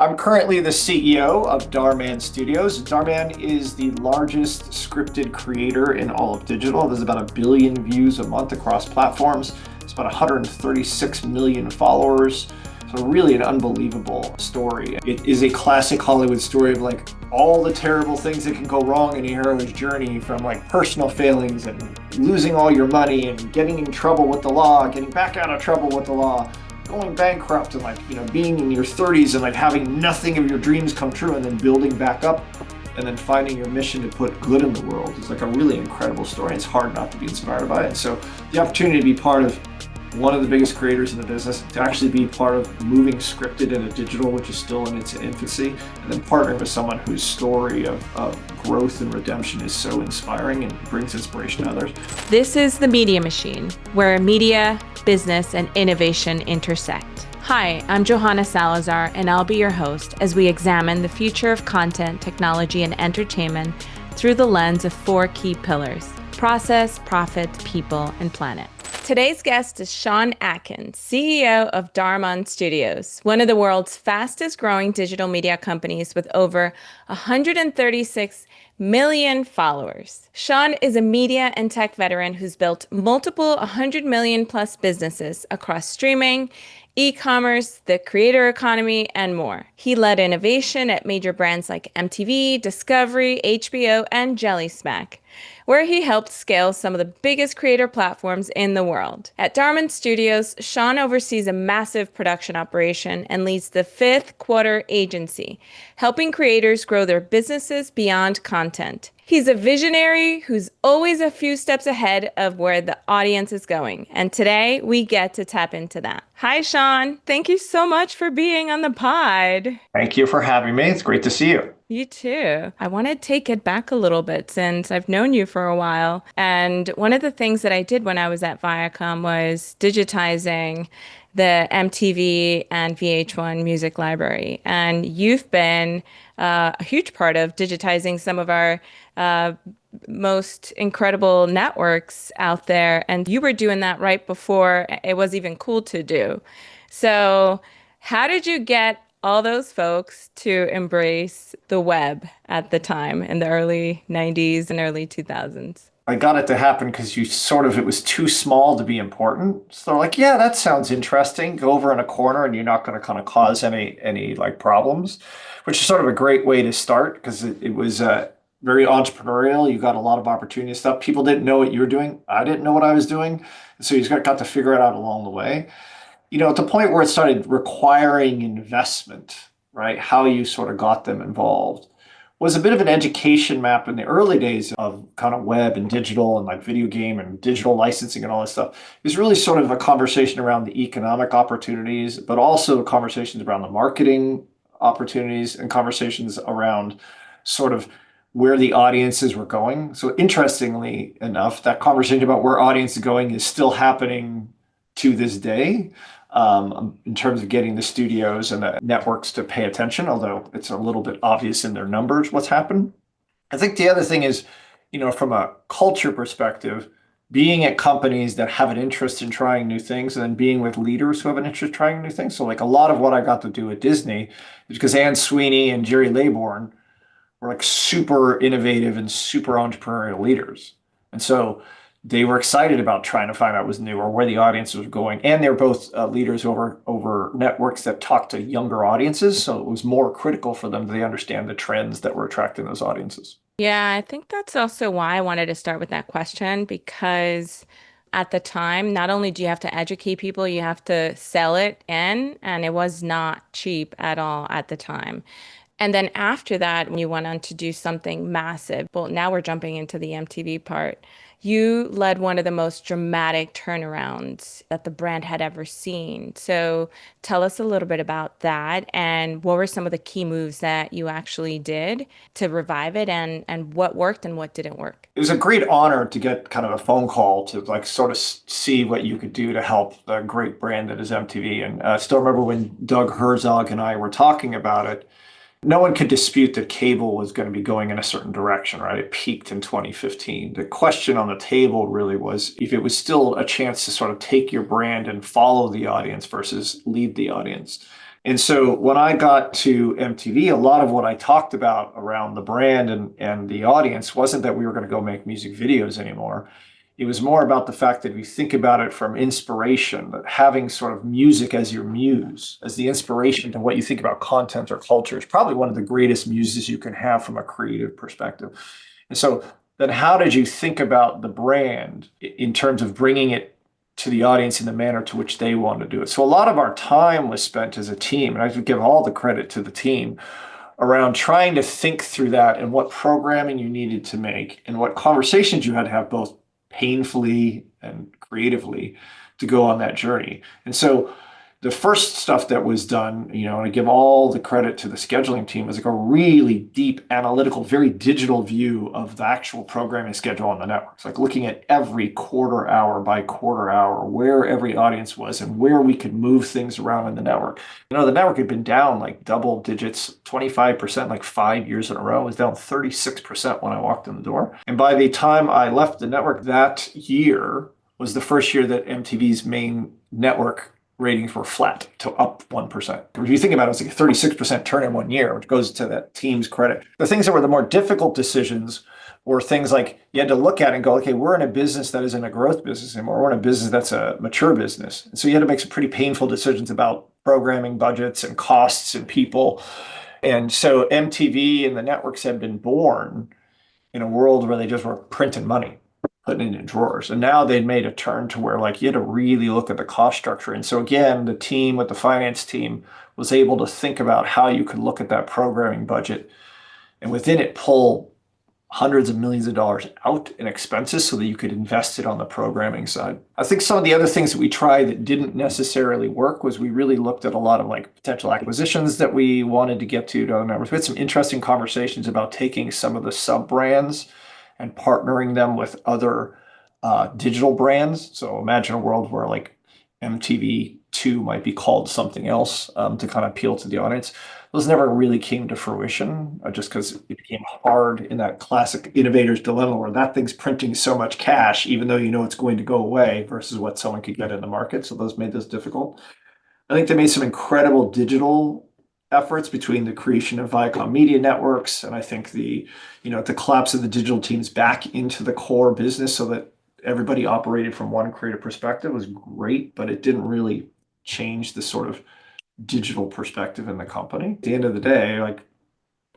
I'm currently the CEO of Dhar Mann Studios. Dhar Mann is the largest scripted creator in all of digital. There's about 1 billion views a month across platforms. It's about 136 million followers. So really an unbelievable story. It is a classic Hollywood story of like all the terrible things that can go wrong in a hero's journey, from like personal failings and losing all your money and getting in trouble with the law, getting back out of trouble with the law, going bankrupt, and being in your 30s and having nothing of your dreams come true, and then building back up and then finding your mission to put good in the world. Is like a really incredible story. It's hard not to be inspired by it. And so the opportunity to be part of one of the biggest creators in the business, to actually be part of moving scripted into digital, which is still in its infancy, and then partnering with someone whose story of growth and redemption is so inspiring and brings inspiration to others. This is The Media Machine, where media, business, and innovation intersect. Hi, I'm Johanna Salazar, and I'll be your host as we examine the future of content, technology, and entertainment through the lens of 4 key pillars: process, profit, people, and planet. Today's guest is Sean Atkins, CEO of Dhar Mann Studios, one of the world's fastest growing digital media companies with over 136 million followers. Sean is a media and tech veteran who's built multiple 100 million plus businesses across streaming, e-commerce, the creator economy, and more. He led innovation at major brands like MTV, Discovery, HBO, and Jellysmack, where he helped scale some of the biggest creator platforms in the world. At Dhar Mann Studios, Sean oversees a massive production operation and leads the 5th quarter agency, helping creators grow their businesses beyond content. He's a visionary who's always a few steps ahead of where the audience is going. And today we get to tap into that. Hi, Sean. Thank you so much for being on the pod. Thank you for having me. It's great to see you. You too. I want to take it back a little bit since I've known you for a while. And one of the things that I did when I was at Viacom was digitizing the MTV and VH1 music library. And you've been a huge part of digitizing some of our most incredible networks out there. And you were doing that right before it was even cool to do. So how did you get all those folks to embrace the web at the time in the early 90s and early 2000s? I got it to happen because it was too small to be important. So they're like, yeah, that sounds interesting. Go over in a corner and you're not going to kind of cause any problems, which is sort of a great way to start because it was very entrepreneurial. You got a lot of opportunity and stuff. People didn't know what you were doing. I didn't know what I was doing. So you just got to figure it out along the way. At the point where it started requiring investment, right? How you sort of got them involved was a bit of an education map in the early days of kind of web and digital and video game and digital licensing and all this stuff. It was really sort of a conversation around the economic opportunities, but also conversations around the marketing opportunities and conversations around sort of where the audiences were going. So interestingly enough, that conversation about where audience is going is still happening to this day. In terms of getting the studios and the networks to pay attention, although it's a little bit obvious in their numbers what's happened. I think the other thing is, from a culture perspective, being at companies that have an interest in trying new things and then being with leaders who have an interest in trying new things. So a lot of what I got to do at Disney is because Anne Sweeney and Jerry Laybourne were super innovative and super entrepreneurial leaders. And so they were excited about trying to find out what was new or where the audience was going. And they're both leaders over networks that talk to younger audiences. So it was more critical for them to understand the trends that were attracting those audiences. Yeah, I think that's also why I wanted to start with that question, because at the time, not only do you have to educate people, you have to sell it in, and it was not cheap at all at the time. And then after that, when you went on to do something massive, well, now we're jumping into the MTV part. You led one of the most dramatic turnarounds that the brand had ever seen. So tell us a little bit about that and what were some of the key moves that you actually did to revive it, and what worked and what didn't work? It was a great honor to get kind of a phone call to sort of see what you could do to help the great brand that is MTV. And I still remember when Doug Herzog and I were talking about it. No one could dispute that cable was going to be going in a certain direction, right? It peaked in 2015. The question on the table really was if it was still a chance to sort of take your brand and follow the audience versus lead the audience. And so when I got to MTV, a lot of what I talked about around the brand and the audience wasn't that we were going to go make music videos anymore. It was more about the fact that if you think about it from inspiration, that having sort of music as your muse, as the inspiration to what you think about content or culture is probably one of the greatest muses you can have from a creative perspective. And so then how did you think about the brand in terms of bringing it to the audience in the manner to which they want to do it? So a lot of our time was spent as a team, and I would give all the credit to the team around trying to think through that and what programming you needed to make and what conversations you had to have both painfully and creatively to go on that journey. And so the first stuff that was done, and I give all the credit to the scheduling team, was like a really deep analytical, very digital view of the actual programming schedule on the networks, like looking at every quarter hour by quarter hour, where every audience was and where we could move things around in the network. The network had been down like double digits, 25%, like 5 years in a row. It was down 36% when I walked in the door. And by the time I left the network that year was the first year that MTV's main network ratings were flat to up 1%. If you think about it, it's like a 36% turn in one year, which goes to that team's credit. The things that were the more difficult decisions were things like you had to look at and go, okay, we're in a business that isn't a growth business anymore. We're in a business that's a mature business. And so you had to make some pretty painful decisions about programming budgets and costs and people. And so MTV and the networks had been born in a world where they just were printing money, putting it in drawers. And now they'd made a turn to where like you had to really look at the cost structure. And so again, the team with the finance team was able to think about how you could look at that programming budget and within it pull hundreds of millions of dollars out in expenses so that you could invest it on the programming side. I think some of the other things that we tried that didn't necessarily work was we really looked at a lot of like potential acquisitions that we wanted to get to other networks. We had some interesting conversations about taking some of the sub brands and partnering them with other digital brands. So imagine a world where like MTV2 might be called something else to kind of appeal to the audience. Those never really came to fruition just because it became hard in that classic innovator's dilemma where that thing's printing so much cash, even though you know it's going to go away versus what someone could get in the market. So those made this difficult. I think they made some incredible digital efforts between the creation of Viacom Media Networks and I think the collapse of the digital teams back into the core business so that everybody operated from one creative perspective was great, but it didn't really change the sort of digital perspective in the company. At the end of the day, like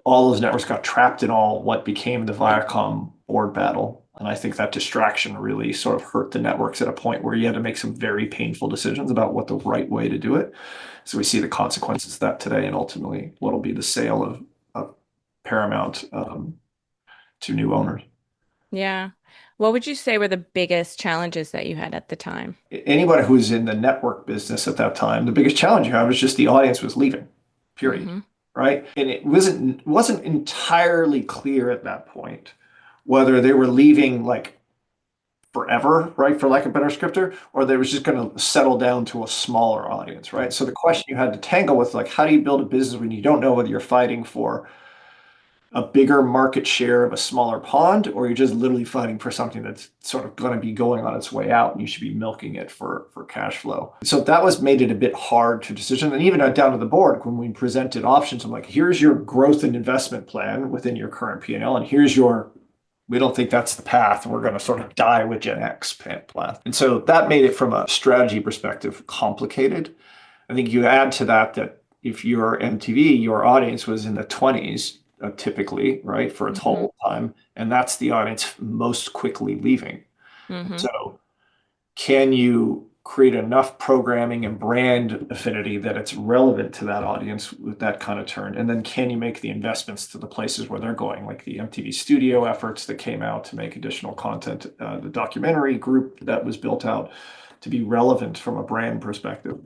all those networks got trapped in all what became the Viacom board battle. And I think that distraction really sort of hurt the networks at a point where you had to make some very painful decisions about what the right way to do it. So we see the consequences of that today and ultimately what'll be the sale of Paramount to new owners. Yeah. What would you say were the biggest challenges that you had at the time? Anybody who was in the network business at that time, the biggest challenge you have was just the audience was leaving, period. Hmm. Right? And it wasn't entirely clear at that point whether they were leaving like forever, right, for lack of a better scripter, or they was just going to settle down to a smaller audience, right? So the question you had to tangle with, like, how do you build a business when you don't know whether you're fighting for a bigger market share of a smaller pond, or you're just literally fighting for something that's sort of going to be going on its way out, and you should be milking it for cash flow. So that was made it a bit hard to decision, and even down to the board when we presented options. I'm like, here's your growth and investment plan within your current P&L, and here's your we don't think that's the path. We're going to sort of die with Gen X path. And so that made it from a strategy perspective complicated. I think you add to that if you're MTV, your audience was in the 20s typically, right, for its whole time. And that's the audience most quickly leaving. Hmm. So can you create enough programming and brand affinity that it's relevant to that audience with that kind of turn? And then can you make the investments to the places where they're going, like the MTV Studio efforts that came out to make additional content, the documentary group that was built out to be relevant from a brand perspective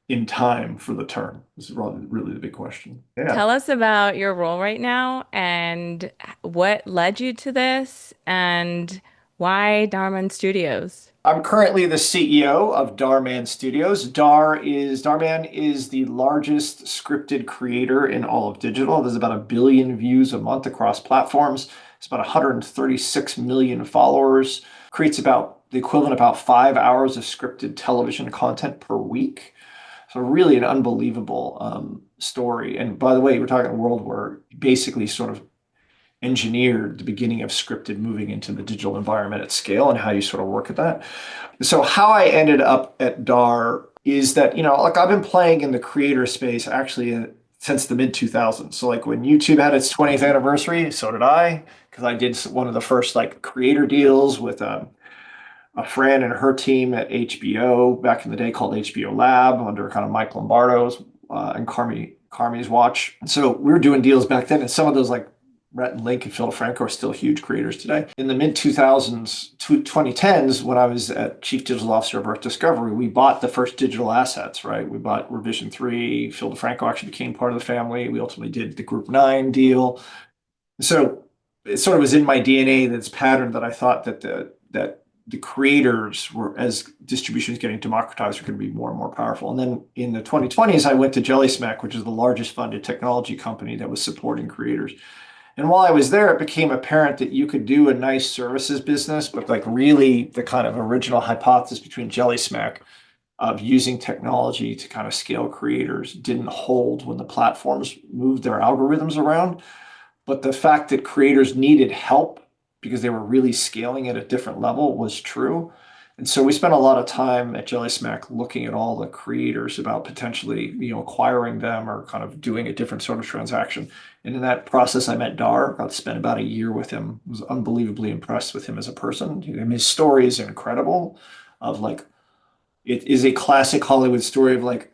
in time for the turn? This is really the big question. Yeah. Tell us about your role right now and what led you to this and why Dhar Mann Studios? I'm currently the CEO of Dhar Mann Studios. Dhar Mann is the largest scripted creator in all of digital. There's about 1 billion views a month across platforms. It's about 136 million followers. Creates about the equivalent of about 5 hours of scripted television content per week. So really an unbelievable story. And by the way, we're talking a world where basically sort of engineered the beginning of scripted moving into the digital environment at scale and how you sort of work at that. So how I ended up at Dhar is that, like I've been playing in the creator space actually since the mid 2000s. So like when YouTube had its 20th anniversary, so did I, because I did one of the first like creator deals with a friend and her team at HBO back in the day called HBO Lab under kind of Mike Lombardo's and Carmi's watch. So we were doing deals back then, and some of those like Rhett and Link and Phil DeFranco are still huge creators today. In the mid 2000s, 2010s, when I was at Chief Digital Officer of Earth Discovery, we bought the first digital assets, right? We bought Revision 3. Phil DeFranco actually became part of the family. We ultimately did the Group 9 deal. So it sort of was in my DNA, this pattern that I thought that the creators were, as distribution is getting democratized, are going to be more and more powerful. And then in the 2020s, I went to Jellysmack, which is the largest funded technology company that was supporting creators. And while I was there, it became apparent that you could do a nice services business, but like really the kind of original hypothesis between Jellysmack of using technology to kind of scale creators didn't hold when the platforms moved their algorithms around. But the fact that creators needed help because they were really scaling at a different level was true. And so we spent a lot of time at Jellysmack looking at all the creators about potentially, acquiring them or kind of doing a different sort of transaction. And in that process, I met Dhar. Got to spend about a year with him. Was unbelievably impressed with him as a person. And his story is incredible. Of like, it is a classic Hollywood story of like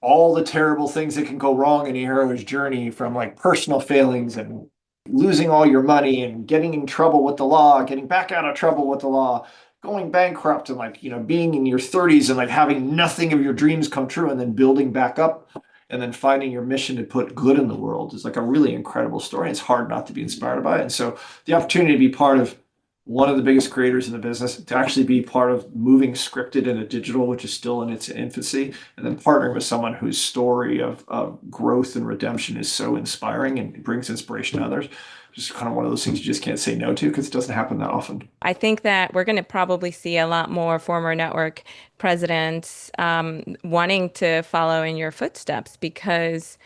all the terrible things that can go wrong in a hero's journey, from like personal failings and losing all your money and getting in trouble with the law, getting back out of trouble with the law, going bankrupt, and like, being in your 30s and like having nothing of your dreams come true, and then building back up and then finding your mission to put good in the world is like a really incredible story. It's hard not to be inspired by it. And so the opportunity to be part of one of the biggest creators in the business, to actually be part of moving scripted into digital, which is still in its infancy, and then partnering with someone whose story of growth and redemption is so inspiring and brings inspiration to others. Just kind of one of those things you just can't say no to because it doesn't happen that often. I think that we're going to probably see a lot more former network presidents wanting to follow in your footsteps because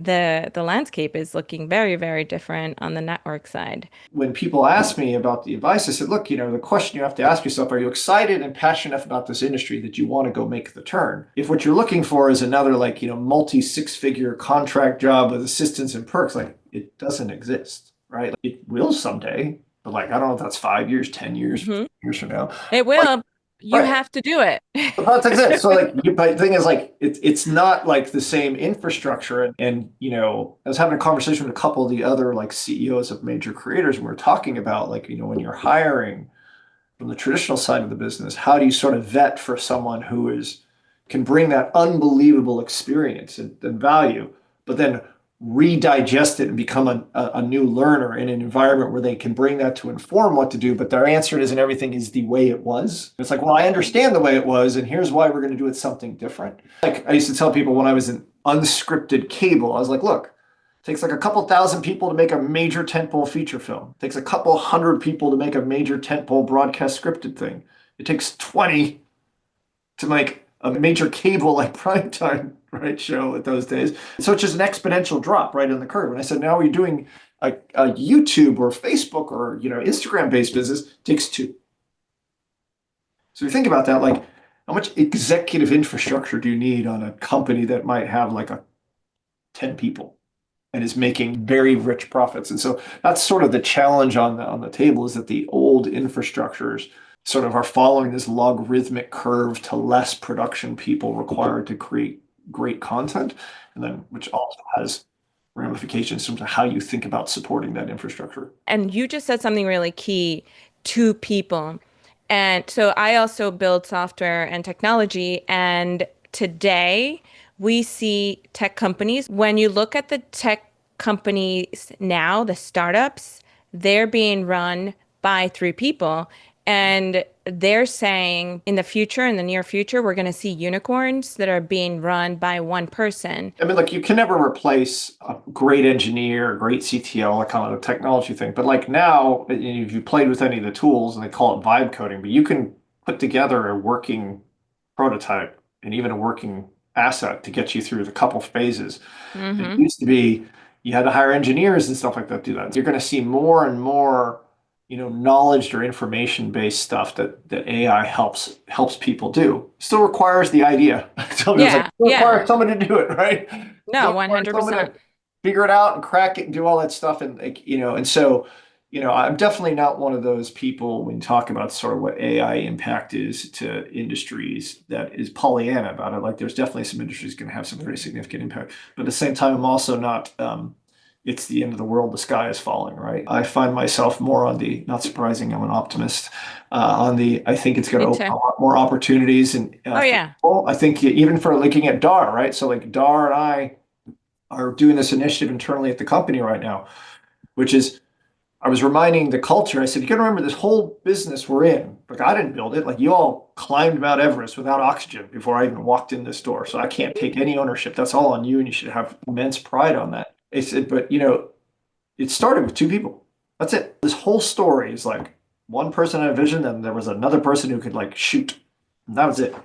the landscape is looking very, very different on the network side. When people ask me about the advice, I said, look, the question you have to ask yourself, are you excited and passionate enough about this industry that you want to go make the turn? If what you're looking for is another like, multi six-figure contract job with assistance and perks, like it doesn't exist, right? Like, it will someday, but like, I don't know if that's 5 years, 10 years, 15 Hmm. years from now. It Like, will. You right. have to do it. The politics is so like but the thing is like it's not like the same infrastructure, and I was having a conversation with a couple of the other like CEOs of major creators, and we are talking about like when you're hiring from the traditional side of the business, how do you sort of vet for someone who is can bring that unbelievable experience and value, but then redigest it and become a new learner in an environment where they can bring that to inform what to do, but their answer isn't everything is the way it was. It's like, well, I understand the way it was, and here's why we're going to do it something different. Like I used to tell people when I was in unscripted cable, I was like, look, it takes like a couple thousand people to make a major tentpole feature film. It takes a couple hundred people to make a major tentpole broadcast scripted thing. It takes 20 to make a major cable like primetime right show at those days. So it's just an exponential drop right in the curve. And I said, now you're doing a YouTube or Facebook or Instagram based business, it takes two. So you think about that, like how much executive infrastructure do you need on a company that might have like a 10 people and is making very rich profits? And so that's sort of the challenge on the table, is that the old infrastructures sort of are following this logarithmic curve to less production people required to create great content, and then which also has ramifications in terms of how you think about supporting that infrastructure. And you just said something really key to people. And so I also build software and technology. And today we see tech companies. When you look at the tech companies now, the startups, they're being run by three people. And they're saying in the future, in the near future, we're going to see unicorns that are being run by one person. I mean, like you can never replace a great engineer, a great CTO, like kind of a technology thing. But like now, if you played with any of the tools, and they call it vibe coding, but you can put together a working prototype and even a working asset to get you through the couple phases. It Mm-hmm. used to be you had to hire engineers and stuff like that to do that. You're going to see more and more, knowledge or information based stuff that AI helps people do. Still requires the idea. Tell me, it's like Yeah, still yeah. requires someone to do it, right? No, Still requires someone 100%. to figure it out and crack it and do all that stuff, and like, and so. I'm definitely not one of those people when you talk about sort of what AI impact is to industries that is Pollyanna about it. Like there's definitely some industries going to have some very significant impact. But at the same time, I'm also not, it's the end of the world, the sky is falling, right? I find myself more on the, not surprising, I'm an optimist, on the, I think it's going Me to open a too. lot more opportunities and Oh, for yeah. people. I think even for looking at Dhar, right? So like Dhar and I are doing this initiative internally at the company right now, which is I was reminding the culture, I said, you got to remember this whole business we're in. Like, I didn't build it. Like, you all climbed Mount Everest without oxygen before I even walked in this door. So I can't take any ownership. That's all on you. And you should have immense pride on that. I said, but, it started with two people. That's it. This whole story is like one person had a vision, and there was another person who could, like, shoot. And that was it.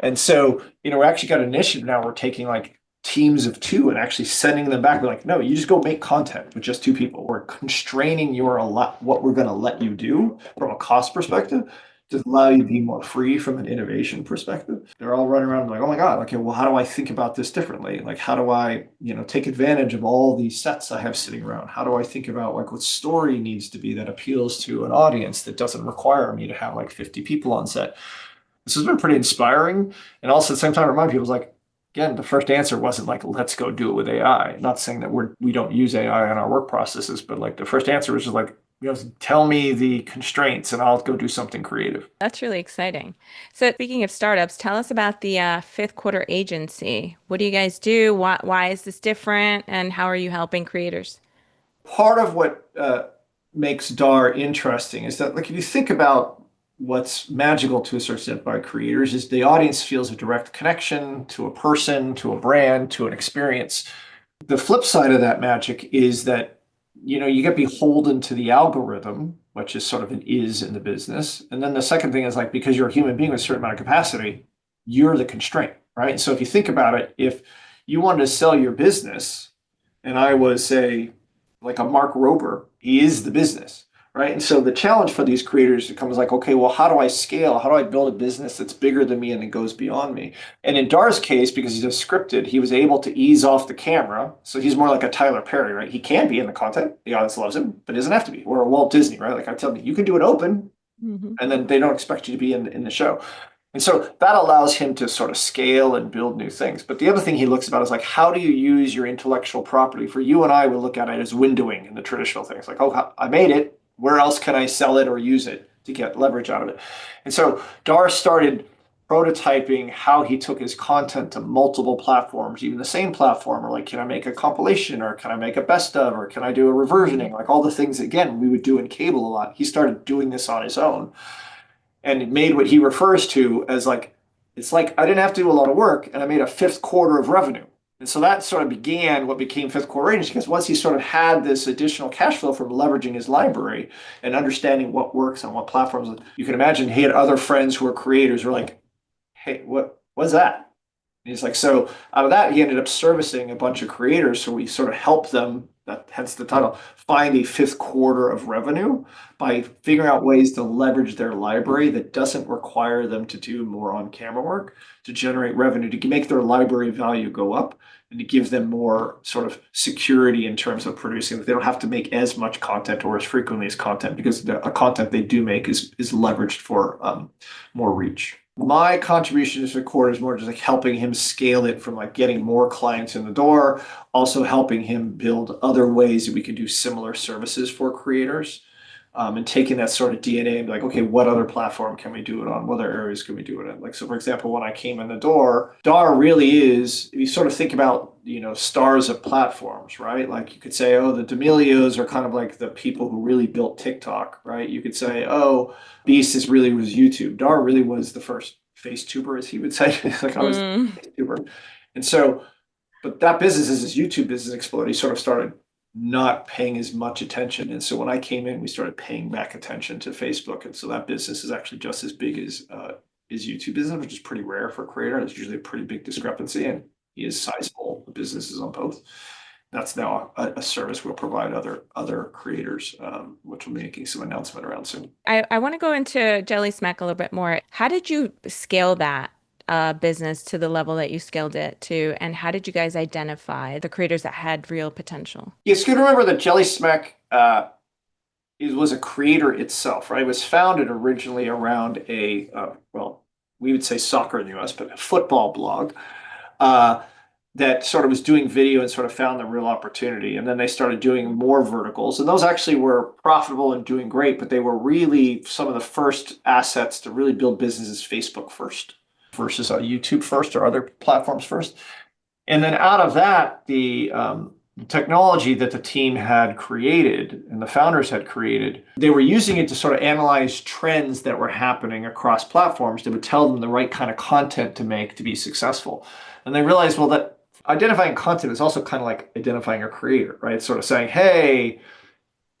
And so, we actually got an initiative now. We're taking like teams of two and actually sending them back. We're like, no, you just go make content with just two people. We're constraining your a lot what we're going to let you do from a cost perspective to allow you to be more free from an innovation perspective. They're all running around like, oh my God, okay, well, how do I think about this differently? Like, how do I, take advantage of all these sets I have sitting around? How do I think about like what story needs to be that appeals to an audience that doesn't require me to have like 50 people on set? This has been pretty inspiring. And also at the same time, remind people like, again, the first answer wasn't like, let's go do it with AI. Not saying that we don't use AI in our work processes, but like the first answer was just like, tell me the constraints and I'll go do something creative. That's really exciting. So, speaking of startups, tell us about the fifth quarter agency. What do you guys do? Why is this different? And how are you helping creators? Part of what makes DAR interesting is that, like, if you think about what's magical to a certain extent by creators, is the audience feels a direct connection to a person, to a brand, to an experience. The flip side of that magic is that, you get beholden to the algorithm, which is sort of an is in the business. And then the second thing is like, because you're a human being with a certain amount of capacity, you're the constraint, right? So if you think about it, if you wanted to sell your business and I was, say, like a Mark Rober, he is the business, right? And so the challenge for these creators becomes like, okay, well, how do I scale? How do I build a business that's bigger than me and it goes beyond me? And in Dar's case, because he's a scripted, he was able to ease off the camera. So he's more like a Tyler Perry, right? He can be in the content. The audience loves him, but he doesn't have to be. Or a Walt Disney, right? Like I tell you, you can do it open Hmm. and then they don't expect you to be in the show. And so that allows him to sort of scale and build new things. But the other thing he looks about is like, how do you use your intellectual property? For you and I, we look at it as windowing in the traditional things. Like, oh, I made it. Where else can I sell it or use it to get leverage out of it? And so Dar started prototyping how he took his content to multiple platforms, even the same platform, or like, can I make a compilation or can I make a best of, or can I do a reversioning? Like all the things, again, we would do in cable a lot. He started doing this on his own and made what he refers to as like, it's like I didn't have to do a lot of work and I made a fifth quarter of revenue. And so that sort of began what became fifth quarter agency because once he sort of had this additional cash flow from leveraging his library and understanding what works on what platforms, you can imagine he had other friends who are creators who were like, hey, what's that? And he's like, so out of that, he ended up servicing a bunch of creators. So we sort of helped them, that hence the title, find a fifth quarter of revenue by figuring out ways to leverage their library that doesn't require them to do more on camera work to generate revenue, to make their library value go up and to give them more sort of security in terms of producing. They don't have to make as much content or as frequently as content because the content they do make is leveraged for more reach. My contribution to the court is more just like helping him scale it from like getting more clients in the door, also helping him build other ways that we can do similar services for creators, and taking that sort of DNA and be like, okay, what other platform can we do it on? What other areas can we do it in? Like, so for example, when I came in the door, DAR really is, if you sort of think about, stars of platforms, right? Like you could say, oh, the D'Amelios are kind of like the people who really built TikTok, right? You could say, oh, Beast is really was YouTube. DAR really was the first face tuber, as he would say. Like I was Mm, the face tuber. And so, but that business, as his YouTube business exploded, he sort of started not paying as much attention. And so when I came in, we started paying back attention to Facebook. And so that business is actually just as big as is YouTube business, which is pretty rare for a creator. It's usually a pretty big discrepancy, and he is sizable. The businesses on both. That's now a service we'll provide other creators, which we'll be making some announcement around soon. I want to go into Jellysmack a little bit more. How did you scale that business to the level that you scaled it to? And how did you guys identify the creators that had real potential? It's good to remember that Jellysmack it was a creator itself, right? It was founded originally around well, we would say soccer in the US, but a football blog uh, that sort of was doing video and sort of found the real opportunity. And then they started doing more verticals. And those actually were profitable and doing great, but they were really some of the first assets to really build businesses Facebook first versus YouTube first or other platforms first. And then out of that, the technology that the team had created and the founders had created, they were using it to sort of analyze trends that were happening across platforms that would tell them the right kind of content to make to be successful. And they realized, well, that identifying content is also kind of like identifying a creator, right? It's sort of saying, hey,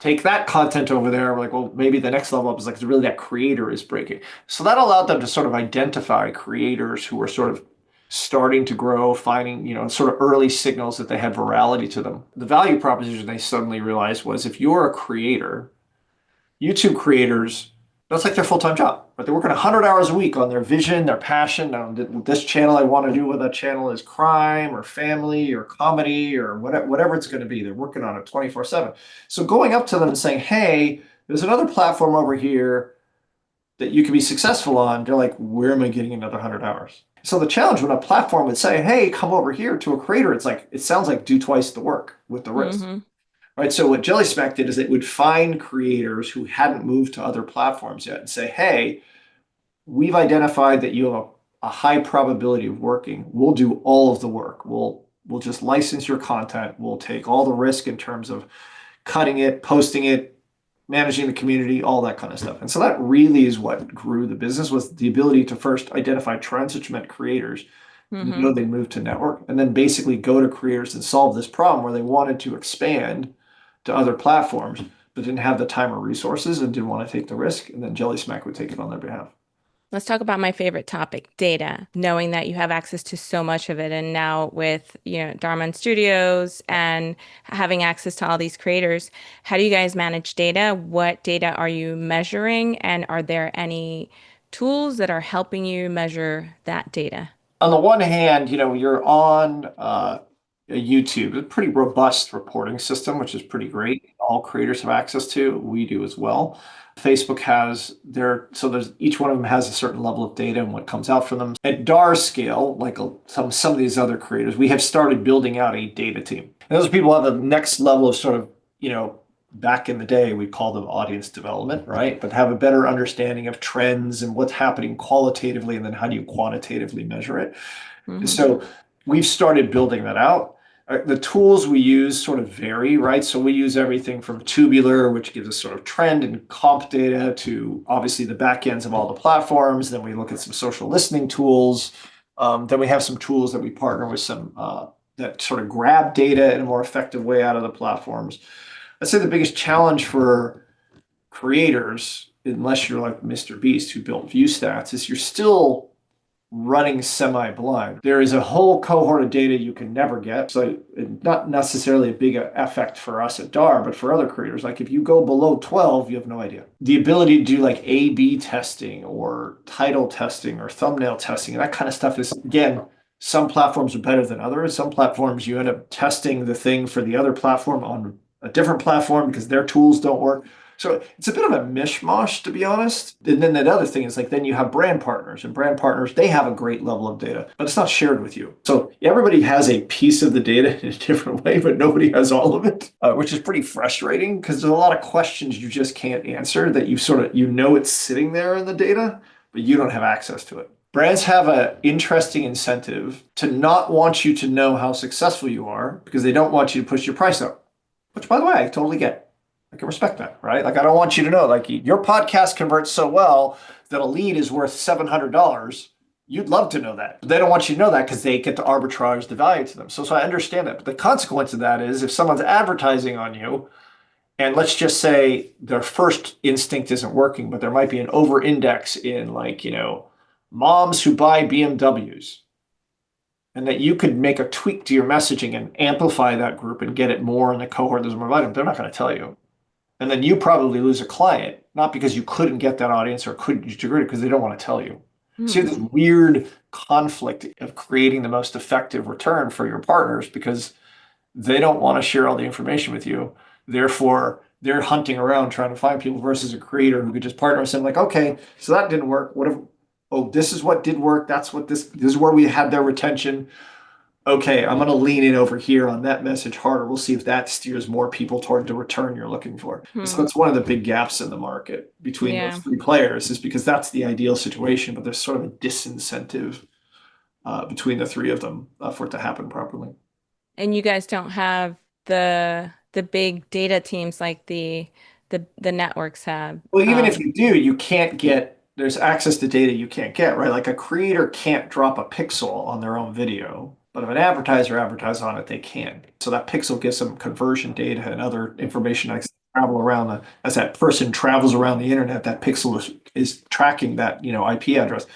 take that content over there. We're like, well, maybe the next level up is like really that creator is breaking. So that allowed them to sort of identify creators who were sort of starting to grow, finding, sort of early signals that they had virality to them. The value proposition they suddenly realized was if you're a creator, YouTube creators, that's like their full-time job, but they're working 100 hours a week on their vision, their passion. This channel I want to do with that channel is crime or family or comedy or whatever it's going to be. They're working on it 24/7. So going up to them and saying, hey, there's another platform over here that you can be successful on. They're like, where am I getting another 100 hours? So the challenge when a platform would say, hey, come over here to a creator, it's like, it sounds like do twice the work with the risk. Mm-hmm. Right. So what Jellysmack did is it would find creators who hadn't moved to other platforms yet and say, hey, we've identified that you have a high probability of working. We'll do all of the work. We'll just license your content. We'll take all the risk in terms of cutting it, posting it, managing the community, all that kind of stuff. And so that really is what grew the business, was the ability to first identify trends, which meant creators. Mm-hmm. They moved to network, and then basically go to creators and solve this problem where they wanted to expand to other platforms, but didn't have the time or resources and didn't want to take the risk. And then Jellysmack would take it on their behalf. Let's talk about my favorite topic, data, knowing that you have access to so much of it. And now with, Dhar Mann Studios and having access to all these creators, how do you guys manage data? What data are you measuring? And are there any tools that are helping you measure that data? On the one hand, you're on YouTube, a pretty robust reporting system, which is pretty great. All creators have access to. We do as well. Facebook has there's each one of them has a certain level of data and what comes out from them. At Dhar scale, like some of these other creators, we have started building out a data team. And those people have the next level of sort of, back in the day, we call them audience development, right? But have a better understanding of trends and what's happening qualitatively, and then how do you quantitatively measure it. Mm-hmm. So we've started building that out. The tools we use sort of vary, right? So we use everything from Tubular, which gives us sort of trend and comp data, to obviously the back ends of all the platforms. Then we look at some social listening tools. Then we have some tools that we partner with some that sort of grab data in a more effective way out of the platforms. I'd say the biggest challenge for creators, unless you're like Mr. Beast who built ViewStats, is you're still running semi-blind. There is a whole cohort of data you can never get. So not necessarily a big effect for us at Dhar, but for other creators, like if you go below 12, you have no idea. The ability to do like A/B testing or title testing or thumbnail testing, and that kind of stuff is, again, some platforms are better than others. Some platforms you end up testing the thing for the other platform on a different platform because their tools don't work. So it's a bit of a mishmash, to be honest. And then that other thing is like, then you have brand partners, and brand partners, they have a great level of data, but it's not shared with you. So everybody has a piece of the data in a different way, but nobody has all of it, which is pretty frustrating because there's a lot of questions you just can't answer that you sort of, it's sitting there in the data, but you don't have access to it. Brands have an interesting incentive to not want you to know how successful you are because they don't want you to push your price up, which, by the way, I totally get. I can respect that, right? Like, I don't want you to know, like, your podcast converts so well that a lead is worth $700. You'd love to know that. But they don't want you to know that because they get to arbitrage the value to them. So I understand that. But the consequence of that is if someone's advertising on you, and let's just say their first instinct isn't working, but there might be an over-index in, like, moms who buy BMWs, and that you could make a tweak to your messaging and amplify that group and get it more in the cohort that's more vital. They're not going to tell you. And then you probably lose a client, not because you couldn't get that audience or couldn't integrate it, because they don't want to tell you. So you have this weird conflict of creating the most effective return for your partners because they don't want to share all the information with you. Therefore, they're hunting around trying to find people versus a creator who could just partner with them like, okay, so that didn't work. What if, oh, this is what did work. That's what this is where we had their retention. Okay, I'm going to lean in over here on that message harder. We'll see if that steers more people toward the return you're looking for. So it's one of the big gaps in the market between those Yeah. three players is because that's the ideal situation, but there's sort of a disincentive between the three of them for it to happen properly. And you guys don't have the big data teams like the networks have. Well, even if you do, you can't get, there's access to data you can't get, right? Like a creator can't drop a pixel on their own video, but if an advertiser advertises on it, they can. So that pixel gives them conversion data and other information that travel around as that person travels around the internet, that pixel is tracking that, IP address.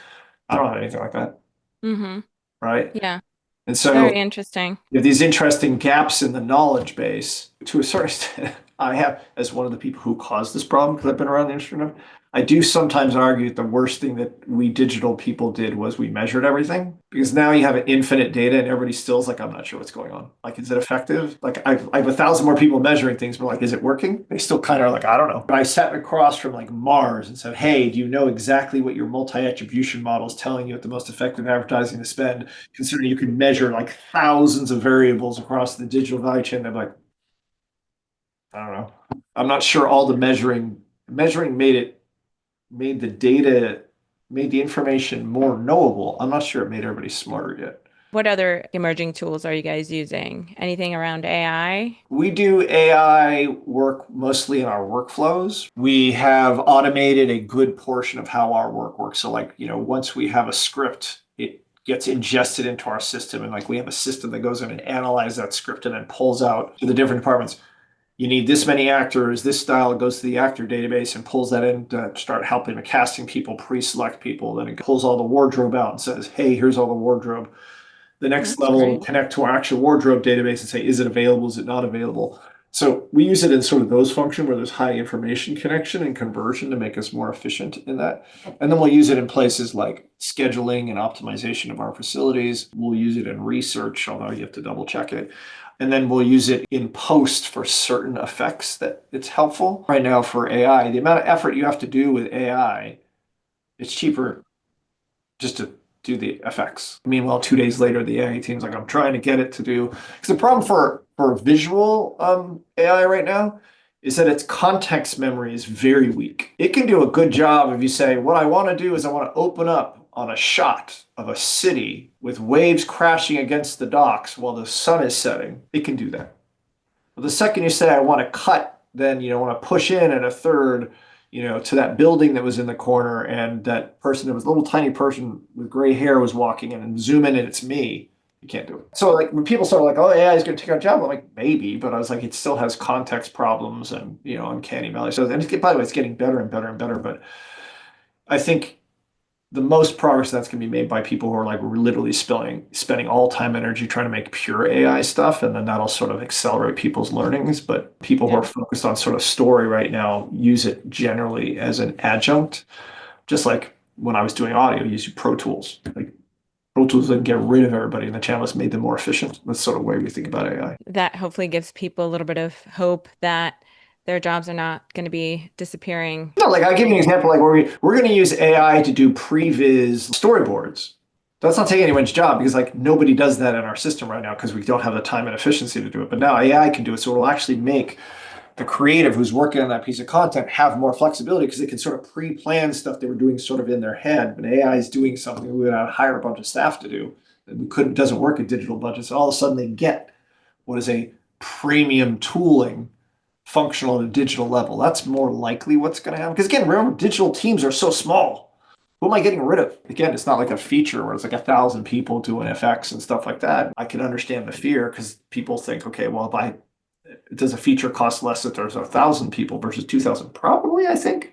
I don't have anything like that, Mm-hmm. right? Yeah. And Very so interesting. you have these interesting gaps in the knowledge base. To a certain extent, I have, as one of the people who caused this problem, because I've been around the industry enough, I do sometimes argue that the worst thing that we digital people did was we measured everything. Because now you have an infinite data and everybody still's like, I'm not sure what's going on. Like, is it effective? Like, I have 1,000 more people measuring things, but like, is it working? They still kind of are like, I don't know. But I sat across from like Mars and said, hey, do you know exactly what your multi-attribution model is telling you at the most effective advertising to spend, considering you can measure like thousands of variables across the digital value chain? I'm like, I don't know. I'm not sure all the measuring made the data, made the information more knowable. I'm not sure it made everybody smarter yet. What other emerging tools are you guys using? Anything around AI? We do AI work mostly in our workflows. We have automated a good portion of how our work works. So like, once we have a script, it gets ingested into our system. And like we have a system that goes in and analyzes that script and then pulls out to the different departments. You need this many actors, this style. It goes to the actor database and pulls that in to start helping the casting people pre-select people. Then it pulls all the wardrobe out and says, hey, here's all the wardrobe. The next That's level will great. connect to our actual wardrobe database and say, is it available? Is it not available? So we use it in sort of those functions where there's high information connection and conversion to make us more efficient in that. And then we'll use it in places like scheduling and optimization of our facilities. We'll use it in research, although you have to double check it. And then we'll use it in post for certain effects that it's helpful. Right now for AI, the amount of effort you have to do with AI, it's cheaper just to do the effects. Meanwhile, 2 days later, the AI team's like, I'm trying to get it to do. Because the problem for visual AI right now is that its context memory is very weak. It can do a good job if you say, what I want to do is I want to open up on a shot of a city with waves crashing against the docks while the sun is setting. It can do that. But the second you say, I want to cut, then you want to push in at a third, to that building that was in the corner and that person, there was a little tiny person with gray hair was walking in and zoom in and it's me. You can't do it. So like when people start like, oh, AI is going to take our job, I'm like, maybe, but I was like, it still has context problems and, uncanny valley. So, and by the way, it's getting better and better and better. But I think the most progress that's going to be made by people who are like literally spending all time and energy trying to make pure AI stuff, and then that'll sort of accelerate people's learnings. But people who Yeah. are focused on sort of story right now use it generally as an adjunct, just like when I was doing audio, use Pro Tools. Like Pro Tools didn't get rid of everybody, and the channels made them more efficient. That's sort of the way we think about AI. That hopefully gives people a little bit of hope that their jobs are not going to be disappearing. No, like I'll give you an example, like where we're going to use AI to do previs storyboards. That's not taking anyone's job because like nobody does that in our system right now because we don't have the time and efficiency to do it. But now AI can do it, so it'll actually make the creative who's working on that piece of content have more flexibility because they can sort of pre-plan stuff they were doing sort of in their head. But AI is doing something we would hire a bunch of staff to do that we couldn't doesn't work at digital budgets. All of a sudden they get what is a premium tooling functional at a digital level. That's more likely what's going to happen. Because again, remember, digital teams are so small. Who am I getting rid of? Again, it's not like a feature where it's like 1,000 people doing FX and stuff like that. I can understand the fear because people think, okay, well, does a feature cost less if there's 1,000 people versus 2,000? Probably, I think.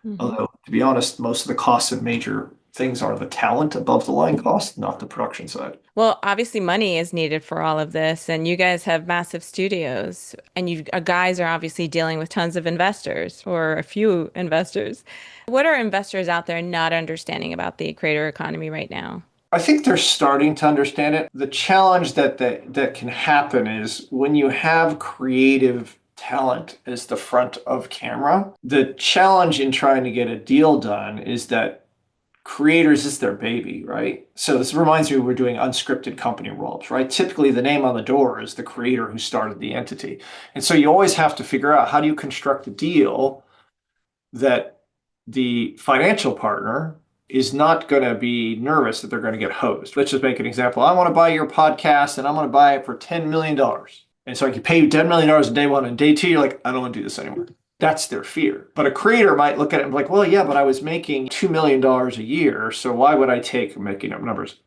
Mhm. Although To be honest, most of the costs of major things are the talent above the line cost, not the production side. Well, obviously money is needed for all of this, and you guys have massive studios, and you guys are obviously dealing with tons of investors or a few investors. What are investors out there not understanding about the creator economy right now? I think they're starting to understand it. The challenge that can happen is when you have creative talent as the front of camera, the challenge in trying to get a deal done is that creators is their baby, right? So this reminds me we're doing unscripted company roll-ups, right? Typically the name on the door is the creator who started the entity. And so you always have to figure out how do you construct a deal that the financial partner is not going to be nervous that they're going to get hosed. Let's just make an example. I want to buy your podcast and I'm going to buy it for $10 million. And so I can pay you $10 million in day one, and day two, you're like, I don't want to do this anymore. That's their fear. But a creator might look at it and be like, well, yeah, but I was making $2 million a year. So why would I take, making up numbers,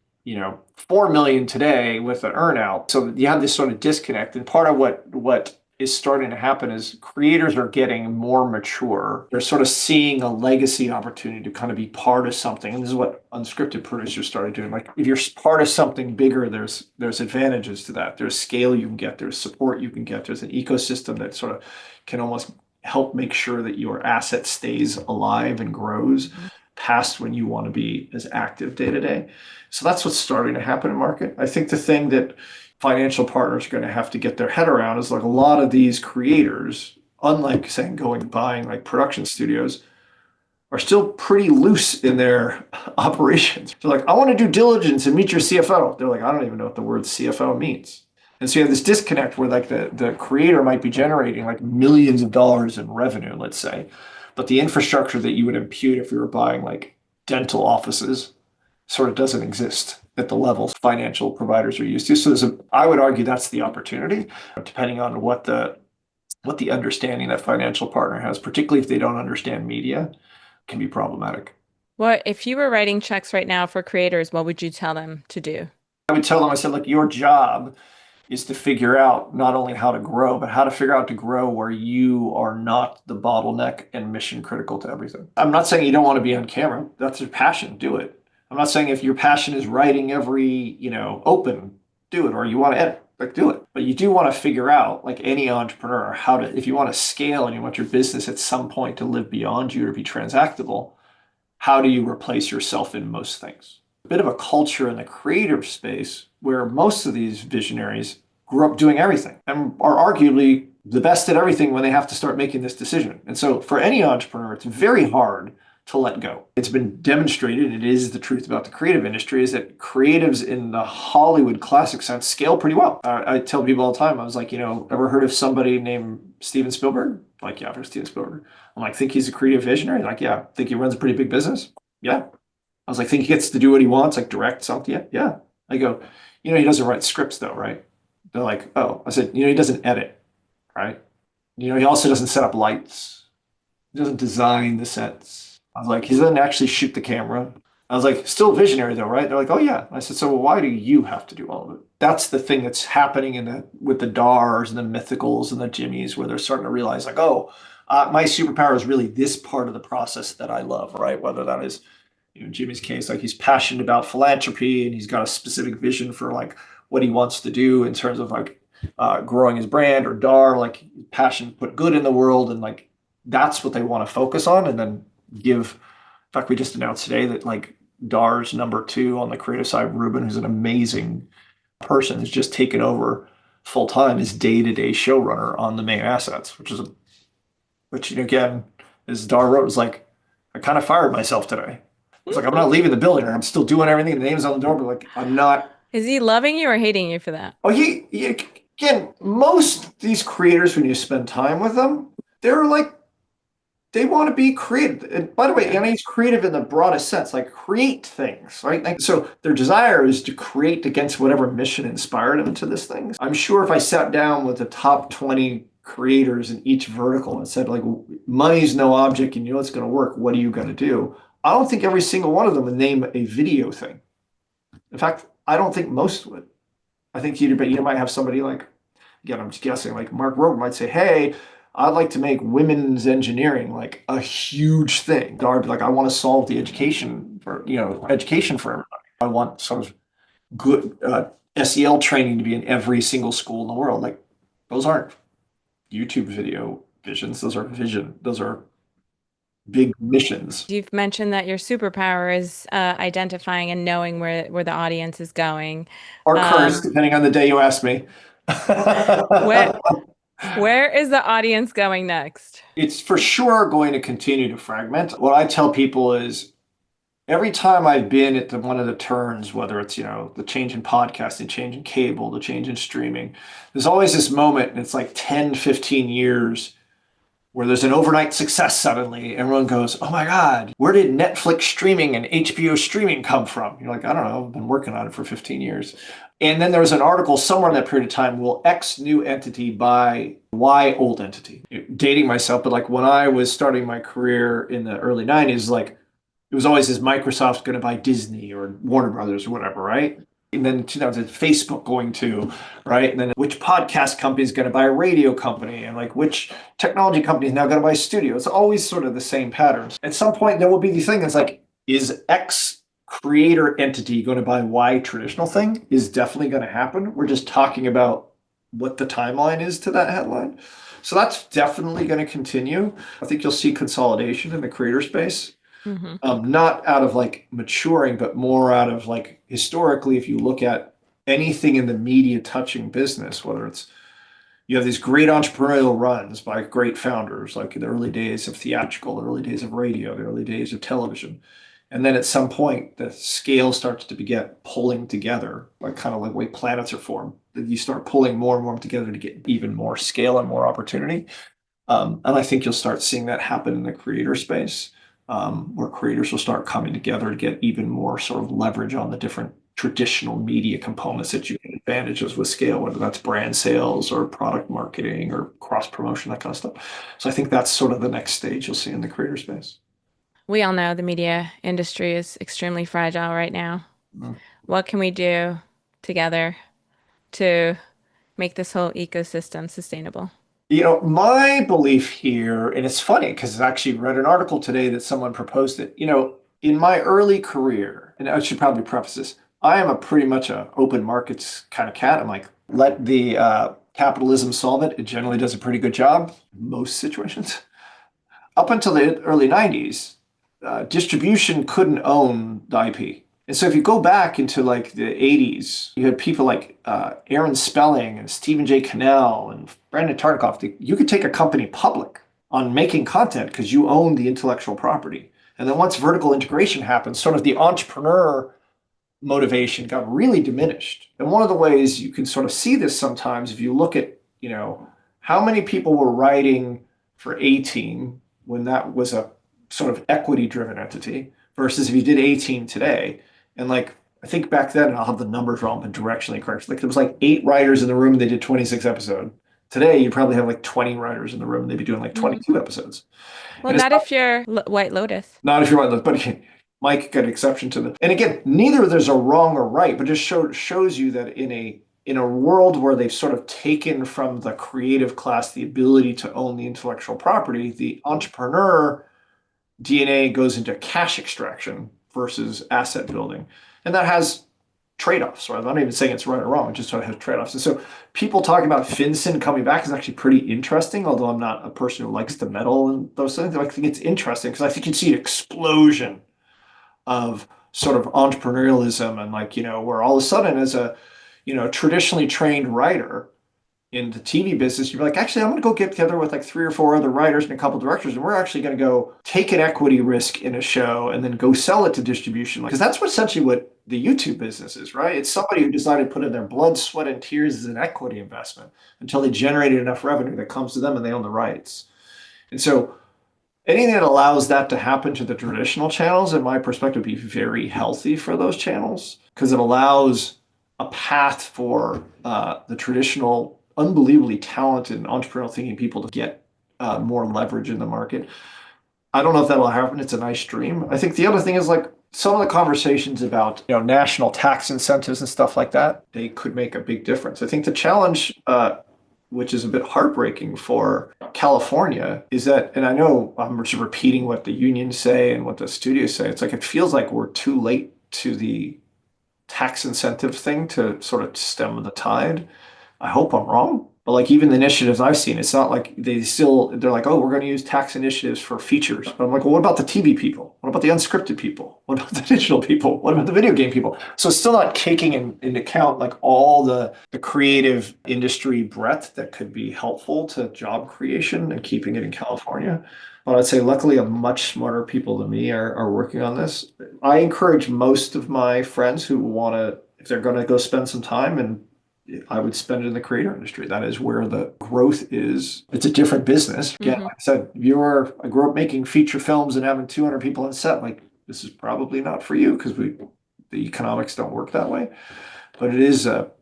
4 million today with an earnout? So you have this sort of disconnect. And part of what is starting to happen is creators are getting more mature. They're sort of seeing a legacy opportunity to kind of be part of something. And this is what unscripted producers started doing. Like if you're part of something bigger, there's advantages to that. There's scale you can get, there's support you can get, there's an ecosystem that sort of can almost help make sure that your asset stays alive and grows past when you want to be as active day to day. So that's what's starting to happen in market. I think the thing that financial partners are going to have to get their head around is like a lot of these creators, unlike saying going and buying like production studios, are still pretty loose in their operations. They're like, I want to do diligence and meet your CFO. They're like, I don't even know what the word CFO means. And so you have this disconnect where like the creator might be generating like millions of dollars in revenue, let's say, but the infrastructure that you would impute if you were buying like dental offices sort of doesn't exist at the levels financial providers are used to. So I would argue that's the opportunity, depending on what the understanding that financial partner has, particularly if they don't understand media, can be problematic. What if you were writing checks right now for creators, what would you tell them to do? I would tell them, I said, look, your job is to figure out not only how to grow, but how to figure out to grow where you are not the bottleneck and mission critical to everything. I'm not saying you don't want to be on camera. That's your passion. Do it. I'm not saying if your passion is writing every, open, do it, or you want to edit, like do it. But you do want to figure out, like any entrepreneur, how to, if you want to scale and you want your business at some point to live beyond you or be transactable, how do you replace yourself in most things? A bit of a culture in the creative space where most of these visionaries grew up doing everything and are arguably the best at everything when they have to start making this decision. And so for any entrepreneur, it's very hard to let go. It's been demonstrated, it is the truth about the creative industry, is that creatives in the Hollywood classic sense scale pretty well. I tell people all the time, I was like, ever heard of somebody named Steven Spielberg? Like, yeah, I've heard Steven Spielberg. I'm like, think he's a creative visionary? Like, yeah. Think he runs a pretty big business? Yeah. I was like, think he gets to do what he wants, like direct something? Yeah. Yeah. I go, he doesn't write scripts though, right? They're like, oh. I said, he doesn't edit, right? He also doesn't set up lights. He doesn't design the sets. I was like, he doesn't actually shoot the camera. I was like, still visionary though, right? They're like, oh yeah. I said, so why do you have to do all of it? That's the thing that's happening with the Dhars and the Mythicals and the Jimmys, where they're starting to realize like, oh, my superpower is really this part of the process that I love, right? Whether that is, Jimmy's case, like he's passionate about philanthropy and he's got a specific vision for like what he wants to do in terms of like growing his brand, or Dhar, like passion, put good in the world, and like that's what they want to focus on, and then give. In fact, we just announced today that like Dhar's number two on the creative side, Ruben, who's an amazing person, has just taken over full time as day-to-day showrunner on the main assets, which again, as Dhar wrote, was like, I kind of fired myself today. It's like I'm not leaving the building. I'm still doing everything. The name's on the door, but like I'm not. Is he loving you or hating you for that? Oh, he again. Most these creators, when you spend time with them, they're like they want to be creative. And by the way, and he's creative in the broadest sense, like create things, right? Like, so their desire is to create against whatever mission inspired them to this thing. I'm sure if I sat down with the top 20 creators in each vertical and said, like, money's no object and it's going to work, what are you going to do? I don't think every single one of them would name a video thing. In fact, I don't think most would. I think you might have somebody like, again, I'm just guessing, like Mark Rober might say, hey, I'd like to make women's engineering like a huge thing. I'd be like, I want to solve the education for, education for everybody. I want sort of good SEL training to be in every single school in the world. Like those aren't YouTube video visions. Those are vision. Those are big missions. You've mentioned that your superpower is identifying and knowing where the audience is going. Or curse, Um, depending on the day you ask me. where where is the audience going next? It's for sure going to continue to fragment. What I tell people is every time I've been at one of the turns, whether it's, the change in podcasting, change in cable, the change in streaming, there's always this moment, and it's like 10, 15 years where there's an overnight success suddenly. Everyone goes, oh my God, where did Netflix streaming and HBO streaming come from? You're like, I don't know, I've been working on it for 15 years. And then there was an article somewhere in that period of time, will X new entity buy Y old entity? Dating myself, but like when I was starting my career in the early 90s, like it was always, is Microsoft going to buy Disney or Warner Brothers or whatever, right? And then in 2000, Facebook going to, right? And then which podcast company is going to buy a radio company, and like which technology company is now going to buy a studio. It's always sort of the same patterns. At some point, there will be the thing that's like, is X creator entity going to buy Y traditional thing? Is definitely going to happen. We're just talking about what the timeline is to that headline. So that's definitely going to continue. I think you'll see consolidation in the creator space. Hmm. Not out of like maturing, but more out of like historically, if you look at anything in the media touching business, whether it's you have these great entrepreneurial runs by great founders, like in the early days of theatrical, the early days of radio, the early days of television. And then at some point, the scale starts to get pulling together, like kind of like the way planets are formed. You start pulling more and more together to get even more scale and more opportunity. And I think you'll start seeing that happen in the creator space, where creators will start coming together to get even more sort of leverage on the different traditional media components that you get advantages with scale, whether that's brand sales or product marketing or cross promotion, that kind of stuff. So I think that's sort of the next stage you'll see in the creator space. We all know the media industry is extremely fragile right now. Mm. What can we do together to make this whole ecosystem sustainable? My belief here, and it's funny because I actually read an article today that someone proposed it. In my early career, and I should probably preface this, I am a pretty much a open markets kind of cat. I'm like, let the capitalism solve it. It generally does a pretty good job in most situations. Up until the early 90s, distribution couldn't own the IP. And so if you go back into like the 80s, you had people like Aaron Spelling and Stephen J. Cannell and Brandon Tartikoff. You could take a company public on making content because you own the intellectual property. And then once vertical integration happened, sort of the entrepreneur motivation got really diminished. And one of the ways you can sort of see this sometimes, if you look at, how many people were writing for A-Team when that was a sort of equity driven entity versus if you did A-Team today. And like, I think back then, and I'll have the numbers wrong, but directionally correct. Like there was like 8 writers in the room, they did 26 episodes. Today, you probably have like 20 writers in the room, they'd be doing like Mhm. 22 episodes. Well, And it's not if you're White Lotus. not if you're right, but again, Mike got an exception to the. And again, neither there's a wrong or right, but just shows you that in a world where they've sort of taken from the creative class the ability to own the intellectual property, the entrepreneur DNA goes into cash extraction versus asset building. And that has trade-offs, right? I'm not even saying it's right or wrong, it just sort of has trade-offs. And so people talking about FinCEN coming back is actually pretty interesting, although I'm not a person who likes to meddle and those things. I think it's interesting because I think you'd see an explosion of sort of entrepreneurialism and like, where all of a sudden as a, traditionally trained writer, in the TV business, you're like, actually, I'm going to go get together with like 3 or 4 other writers and a couple of directors, and we're actually going to go take an equity risk in a show and then go sell it to distribution. Because that's essentially what the YouTube business is, right? It's somebody who decided to put in their blood, sweat, and tears as an equity investment until they generated enough revenue that comes to them and they own the rights. And so anything that allows that to happen to the traditional channels, in my perspective, would be very healthy for those channels because it allows a path for the traditional unbelievably talented and entrepreneurial thinking people to get more leverage in the market. I don't know if that'll happen. It's a nice dream. I think the other thing is like some of the conversations about national tax incentives and stuff like that, they could make a big difference. I think the challenge which is a bit heartbreaking for California, is that, and I know I'm just repeating what the unions say and what the studios say, it's like it feels like we're too late to the tax incentive thing to sort of stem the tide. I hope I'm wrong. But like even the initiatives I've seen, it's not like they're like, oh, we're going to use tax initiatives for features. But I'm like, well, what about the TV people? What about the unscripted people? What about the digital people? What about the video game people? So it's still not taking into account like all the creative industry breadth that could be helpful to job creation and keeping it in California. But I'd say luckily much smarter people than me are working on this. I encourage most of my friends who want to, if they're going to go spend some time, and I would spend it in the creator industry. That is where the growth is. It's a different business. Again, like I said, I grew up making feature films and having 200 people on set. Like this is probably not for you because the economics don't work that way. But it is a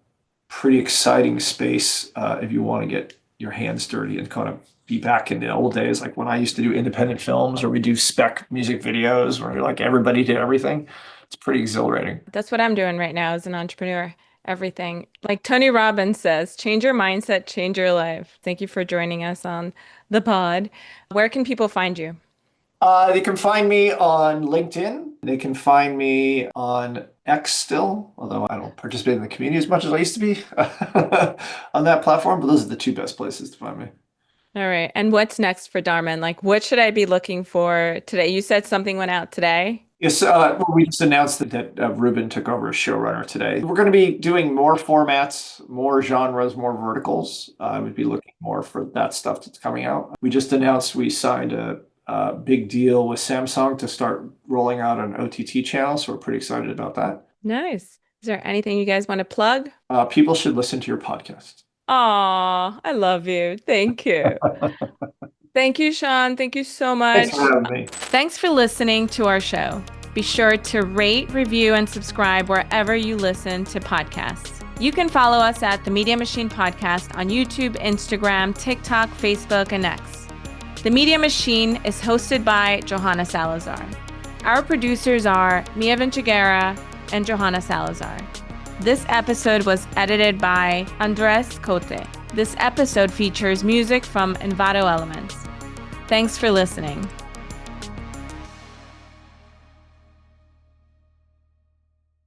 pretty exciting space if you want to get your hands dirty and kind of be back in the old days, like when I used to do independent films or we do spec music videos where like everybody did everything. It's pretty exhilarating. That's what I'm doing right now as an entrepreneur. Everything. Like Tony Robbins says, change your mindset, change your life. Thank you for joining us on the pod. Where can people find you? They can find me on LinkedIn. They can find me on X still, although I don't participate in the community as much as I used to be on that platform. But those are the two best places to find me. All right. And what's next for Dhar Mann? Like, what should I be looking for today? You said something went out today. Yes, we just announced that Ruben took over as showrunner today. We're going to be doing more formats, more genres, more verticals. I would be looking more for that stuff that's coming out. We just announced we signed a big deal with Samsung to start rolling out an OTT channel, so we're pretty excited about that. Nice. Is there anything you guys want to plug? People should listen to your podcast. Aw, I love you. Thank you. Thank you, Sean. Thank you so much. Thanks for having me. Thanks for listening to our show. Be sure to rate, review, and subscribe wherever you listen to podcasts. You can follow us at The Media Machine Podcast on YouTube, Instagram, TikTok, Facebook, and X. The Media Machine is hosted by Johanna Salazar. Our producers are Mia Vinciguerra and Johanna Salazar. This episode was edited by Andres Cote. This episode features music from Envato Elements. Thanks for listening.